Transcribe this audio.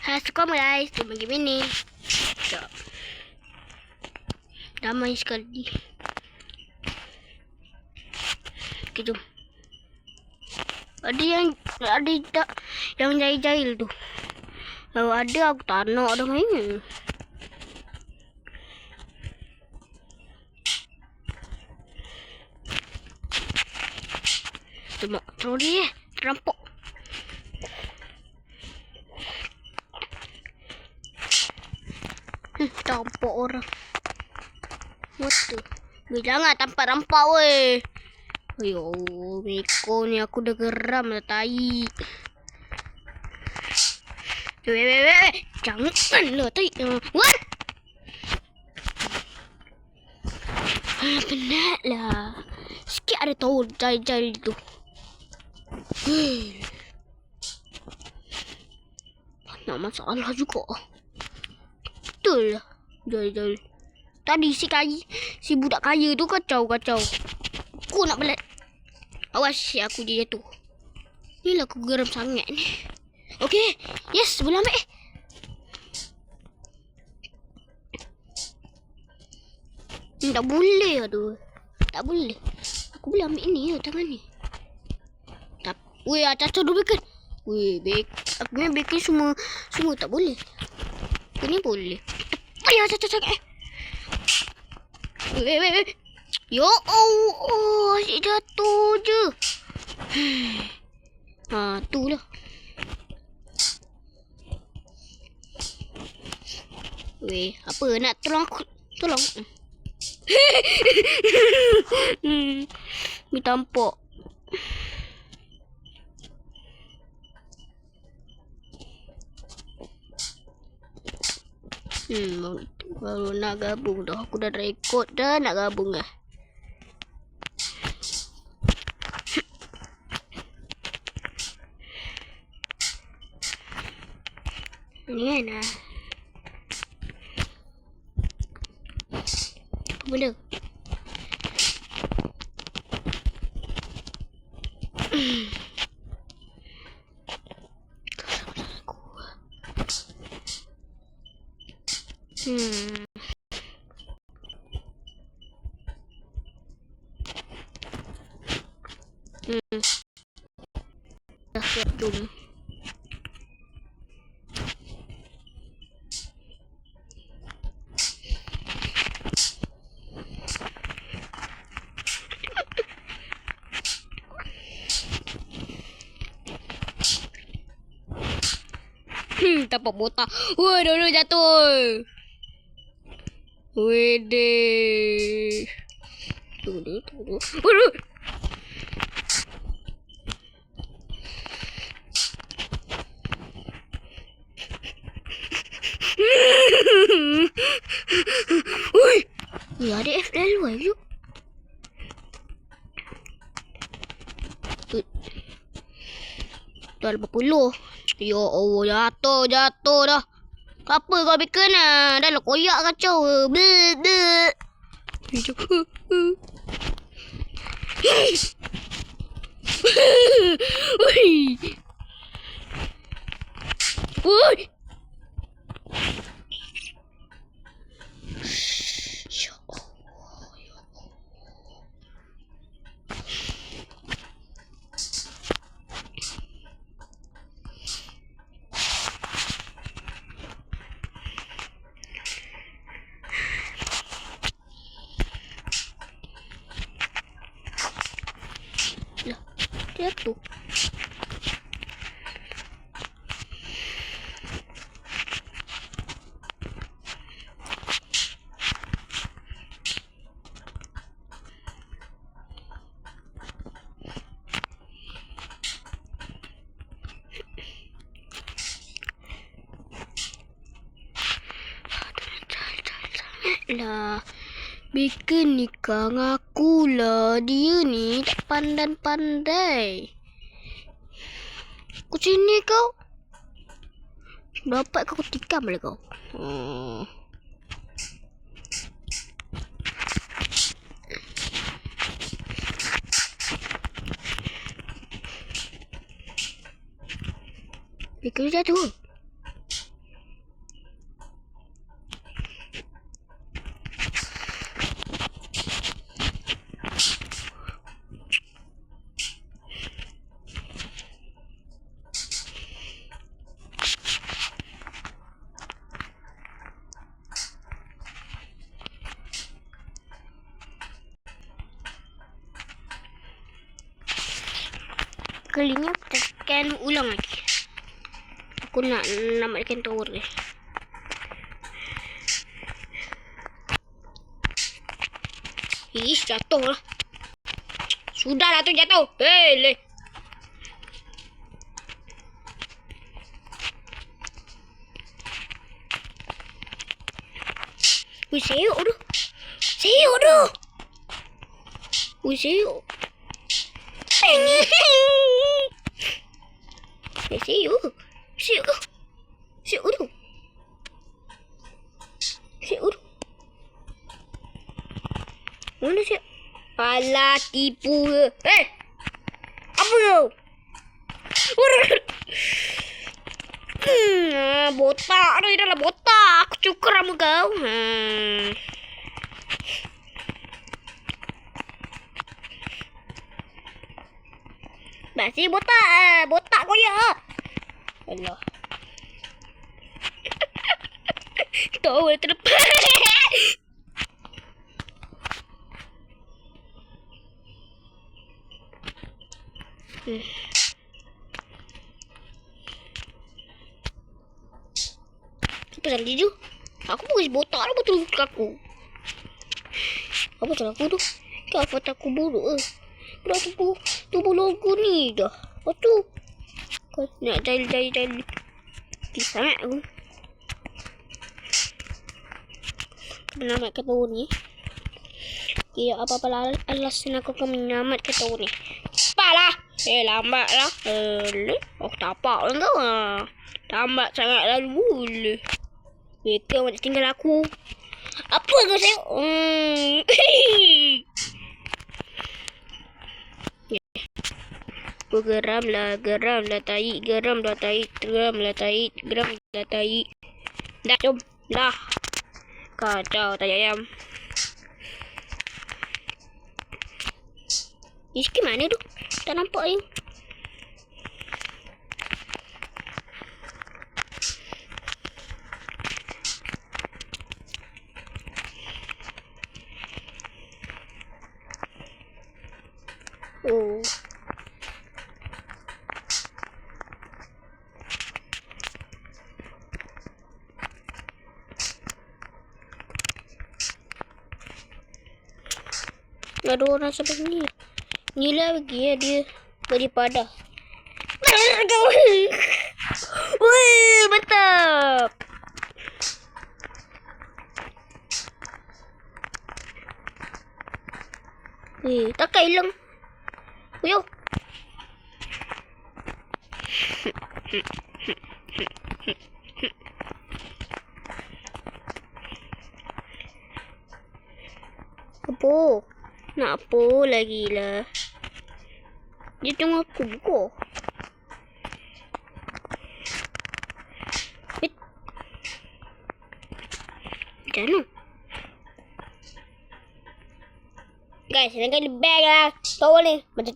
Assalamualaikum guys, jumpa game ini. Damai sekali. Okay, jom. Ada yang jahil-jahil tu. Kalau ada aku tak nak dah main. Tengok troli terampok. Tampok orang. Betul. Jangan tampak rampak weh. Ayo, Meko ni aku dah geram dah tai. Weh. Janganlah tai. What? Penatlah. Sikit ada tahu jahil-jahil tu. Nak masalah juga. Betul lah. Jahil-jahil. Tadi si budak kaya tu kacau. Aku nak belat. Awas aku je jatuh. Inilah aku geram sangat ni. Okey. Yes, boleh ambil. Tak boleh aduh. Tak boleh. Aku boleh ambil ni ya, tangan ni. Weh, acah dulu bacon. Weh, aku punya bacon semua tak boleh. Ini boleh. Ayah, acah. Weh. Ya Allah, asyik jatuh je. Tu lah. Weh, apa nak tolong aku? Tolong. Tampak. Baru nak gabung dah. Aku dah rekod dah nak gabung dah. Ni kan lah. Apa benda? Dah siap jom. Tapak botak. Wah, dulu jatuh. Wede. Tunggu. Waduh. Woi. Ya ada FL yuk. Dah 80. Ya Allah, jatuh dah. Apa kau bacon lah? Dah lah koyak kacau. Bleh. Woi. Jatuh. Lah, bacon nikah ngaku lah. Dia ni tak pandai. Kau sini kau. Dapat kau tikam lah kau. Bacon jatuh. kali ni aku tekan ulang lagi. Aku nak namatkan tower ni. Ish, jatuh lah. Sudahlah tu jatuh. Hei. Wih, seyuk tu. Wih, seyuk. Seyuk tu. Mana seyuk? Alah, tipu ke? Apa kau? Botak tu, dah lah botak. Aku cukur rambut kau. Masih botak. Botak kau ya. Allah. Tahu terlepas. Apa salah dia tu? Aku bukan botak lah betul aku. Apa salah aku tu? Kau foto aku buruk ke? Dah tubuh logo ni dah. Apa tu? Kau nak jahil. Sangat aku. Menamatkan tahun ni. Kira apa-apa alasan aku akan menamatkan tahun ni. Cepatlah. Lambat lah. Oh, tapak lah kau. Lambat sangat lalu. Mereka macam tinggal aku. Apa kau sayang? Geramlah tai. Dah, jom. Dah. Kacau tai ayam. Iski mana tu? Tak nampak ni. Oh. Ada orang sampai ni. Ni lagi ya dia daripada. Wih, mantap. Takkan hilang. Yo. Apa? Nak apa lagi lah? Dia tengok aku buka. Macam mana? Guys, nak kali bag lah. Tahu ni. Macam